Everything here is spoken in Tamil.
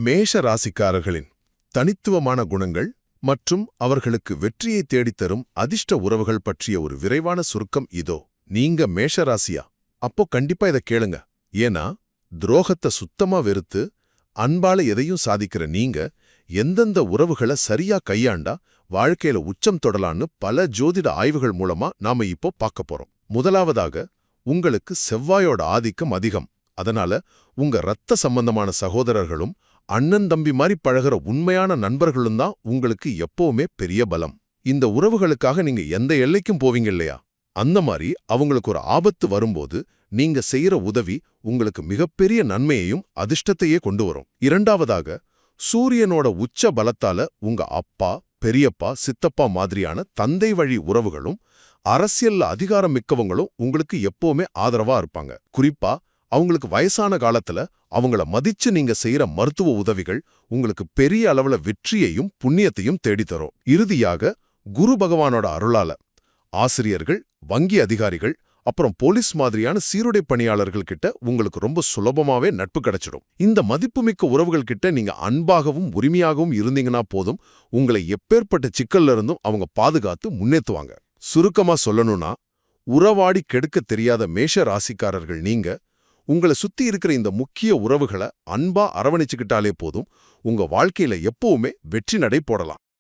மேஷ ராசிக்காரர்களின் தனித்துவமான குணங்கள் மற்றும் அவர்களுக்கு வெற்றியை தேடித்தரும் அதிர்ஷ்ட உறவுகள் பற்றிய ஒரு விரைவான சுருக்கம் இதோ. நீங்க மேஷ ராசியா? அப்போ கண்டிப்பா இதை கேளுங்க. ஏன்னா துரோகத்தை சுத்தமா வெறுத்து அன்பால எதையும் சாதிக்கிற நீங்க எந்தெந்த உறவுகளை சரியா கையாண்டா வாழ்க்கையில உச்சம் தொடலான்னு பல ஜோதிட ஆய்வுகள் மூலமா நாம இப்போ பார்க்க போறோம். முதலாவதாக, உங்களுக்கு செவ்வாயோட ஆதிக்கம் அதிகம். அதனால உங்க ரத்த சம்பந்தமான சகோதரர்களும் அண்ணன் தம்பி மாதிரி பழகுற உண்மையான நண்பர்களும் தான் உங்களுக்கு எப்பவுமே பெரிய பலம். இந்த உறவுகளுக்காக நீங்க எந்த எல்லைக்கும் போவீங்க இல்லையா? அந்த மாதிரி அவங்களுக்கு ஒரு ஆபத்து வரும்போது நீங்க செய்யற உதவி உங்களுக்கு மிகப்பெரிய நன்மையையும் அதிர்ஷ்டத்தையே கொண்டு வரும். இரண்டாவதாக, சூரியனோட உச்ச பலத்தால உங்க அப்பா, பெரியப்பா, சித்தப்பா மாதிரியான தந்தை வழி உறவுகளும் அரசியல்ல அதிகாரம் மிக்கவங்களும் உங்களுக்கு எப்பவுமே ஆதரவா இருப்பாங்க. குறிப்பா அவங்களுக்கு வயசான காலத்துல அவங்கள மதிச்சு நீங்க செய்யற மருத்துவ உதவிகள் உங்களுக்கு பெரிய அளவுல வெற்றியையும் புண்ணியத்தையும் தேடித்தரும். இறுதியாக, குரு பகவானோட அருளால ஆசிரியர்கள், வங்கி அதிகாரிகள், அப்புறம் போலீஸ் மாதிரியான சீருடை பணியாளர்கள் கிட்ட உங்களுக்கு ரொம்ப சுலபமாவே நட்பு கிடைச்சிடும். இந்த மதிப்புமிக்க உறவுகள் கிட்ட நீங்க அன்பாகவும் உரிமையாகவும் இருந்தீங்கன்னா போதும், உங்களை எப்பேற்பட்ட சிக்கல்ல இருந்தும் அவங்க பாதுகாத்து முன்னேத்துவாங்க. சுருக்கமா சொல்லணும்னா, உறவாடி கெடுக்க தெரியாத மேஷ ராசிக்காரர்கள் நீங்க உங்களை சுத்தி இருக்கிற இந்த முக்கிய உறவுகளை அன்பா அரவணைச்சுக்கிட்டாலே போதும், உங்க வாழ்க்கையில எப்பவுமே வெற்றி நடை போடலாம்.